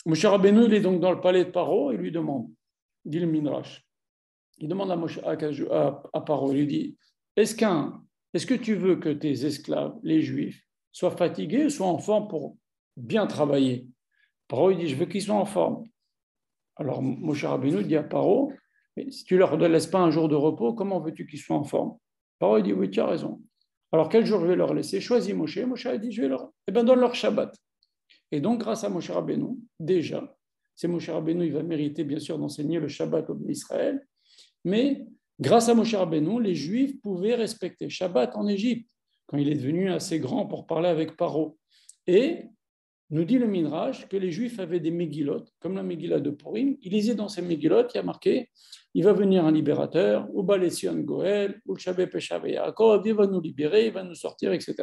Moshe Rabbeinu, il est donc dans le palais de Paro, il lui demande, dit le Midrash, il demande à Paro, il lui dit, est-ce que tu veux que tes esclaves, les Juifs, soient fatigués ou soient en forme pour bien travailler? Paro, il dit, je veux qu'ils soient en forme. Alors Moshe Rabbeinu dit à Paro, mais si tu ne leur laisses pas un jour de repos, comment veux-tu qu'ils soient en forme? Paro, il dit, oui, tu as raison. Alors quel jour je vais leur laisser? Choisis Moshe. Moshe a dit, je vais leur... Eh bien, donne leur Shabbat. Et donc, grâce à Moshe Rabbeinu, déjà, c'est Moshe Rabbeinu, il va mériter bien sûr d'enseigner le Shabbat au Israël, mais grâce à Moshe Rabbeinu, les Juifs pouvaient respecter Shabbat en Égypte, quand il est devenu assez grand pour parler avec Paro. Et nous dit le Midrash que les Juifs avaient des Megillot, comme la Megillah de Purim. Ils lisaient dans ces Megillot, il y a marqué il va venir un libérateur, ou Balétion Goël, ou Shabbat Peshav et Yaakov, il va nous libérer, il va nous sortir, etc.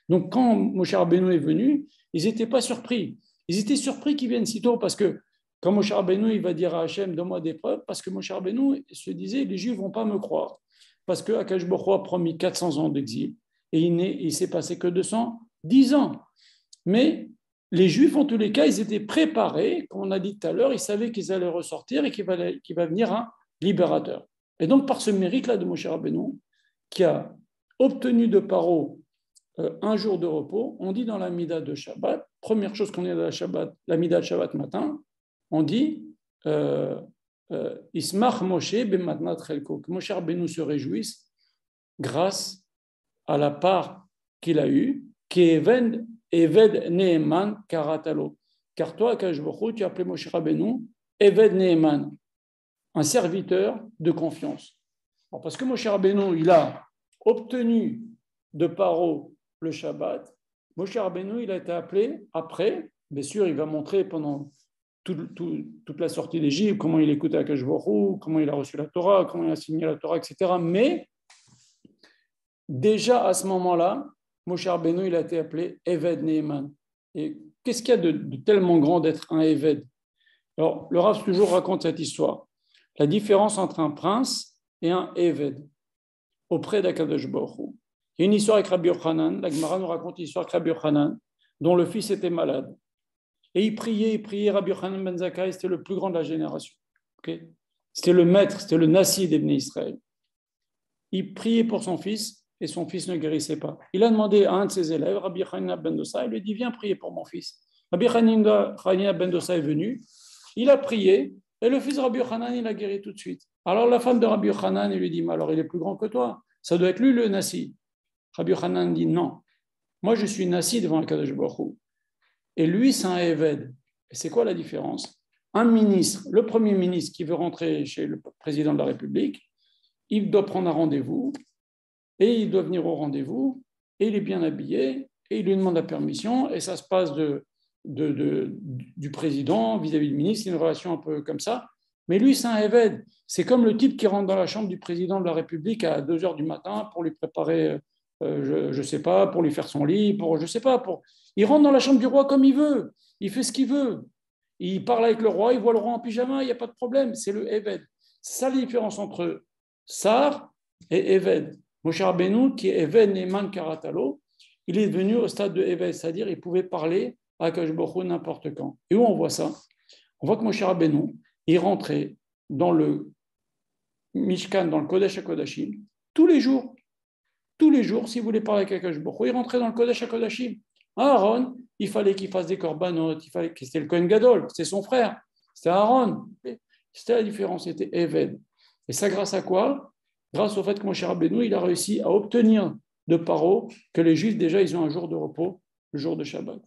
Donc quand Moshe Rabbeinu est venu, ils n'étaient pas surpris. Ils étaient surpris qu'ils viennent si tôt parce que quand Moshe Rabbeinu il va dire à Hachem, donne-moi des preuves, parce que Moshe Rabbeinu se disait, les Juifs ne vont pas me croire. Parce que Akash Baruch a promis 400 ans d'exil et il ne s'est passé que 210 ans. Mais les Juifs, en tous les cas, ils étaient préparés, comme on a dit tout à l'heure, ils savaient qu'ils allaient ressortir et qu'il va venir un libérateur. Et donc, par ce mérite-là de Moshe Rabbeinu, qui a obtenu de Paro un jour de repos, on dit dans la Mida de Shabbat, première chose qu'on dit dans la Mida de Shabbat matin, on dit Ismach Moshe b'matnat chelko, que Moshe Rabbeinu se réjouisse grâce à la part qu'il a eue, qui est Eved Neeman Karatalo. Car toi, Akash Baruch Hu, tu as appelé Moshe Rabbeinu Eved Neeman, un serviteur de confiance. Alors, parce que Moshe Rabbeinu, il a obtenu de Paro le Shabbat, Moshe Rabbeinu, il a été appelé après, bien sûr, il va montrer pendant toute la sortie d'Égypte comment il écoutait Akash Baruch Hu, comment il a reçu la Torah, comment il a signé la Torah, etc. Mais déjà à ce moment-là, Moshe Rabbeinu, il a été appelé Eved Neeman. Et qu'est-ce qu'il y a de tellement grand d'être un Eved? Alors, le Rav toujours raconte cette histoire. La différence entre un prince et un Eved auprès d'Akadosh Baruch Hu. Il y a une histoire avec Rabbi Yochanan. La Gemara nous raconte l'histoire avec Rabbi Yochanan, dont le fils était malade. Et il priait. Rabbi Yochanan ben Zakkai, c'était le plus grand de la génération. Okay? C'était le maître, c'était le Nassi d'Ebné Israël. Il priait pour son fils et son fils ne guérissait pas. Il a demandé à un de ses élèves, Rabbi Hanina ben Dosa, il lui dit, viens prier pour mon fils. Rabbi Hanina ben Dosa est venu, il a prié, et le fils de Rabbi Yochanan, il a guéri tout de suite. Alors la femme de Rabbi Yochanan, il lui dit, mais alors il est plus grand que toi, ça doit être lui le Nassi. Rabbi Yochanan dit, non, moi je suis Nassi devant Akadosh Baruch Hu. Et lui, c'est un Eved. Et c'est quoi la différence? Un ministre, le premier ministre qui veut rentrer chez le président de la République, il doit prendre un rendez-vous, et il doit venir au rendez-vous, et il est bien habillé, et il lui demande la permission, et ça se passe du président vis-à-vis du ministre, c'est une relation un peu comme ça. Mais lui, c'est un Eved. C'est comme le type qui rentre dans la chambre du président de la République à 2 heures du matin pour lui préparer, je ne sais pas, pour lui faire son lit, je ne sais pas. Il rentre dans la chambre du roi comme il veut, il fait ce qu'il veut. Il parle avec le roi, il voit le roi en pyjama, il n'y a pas de problème, c'est le Eved. C'est ça la différence entre Sar et Eved. Moshe Rabbeinu, qui est Eved Neeman Karatalo, il est venu au stade de Eved, c'est-à-dire il pouvait parler à Akash Baruch Hu n'importe quand. Et où on voit ça? On voit que Moshe Rabbeinu, il rentrait dans le Mishkan, dans le Kodesh HaKodashim, tous les jours, si vous voulez parler avec Akash Baruch Hu, il rentrait dans le Kodesh HaKodashim. Aaron, il fallait qu'il fasse des korbanot, c'était le Kohen Gadol, c'était son frère, c'était Aaron. C'était la différence, c'était Eved. Et ça, grâce à quoi? Grâce au fait que Moshe Rabbeinu, il a réussi à obtenir de Paro que les Juifs, déjà, ils ont un jour de repos, le jour de Shabbat.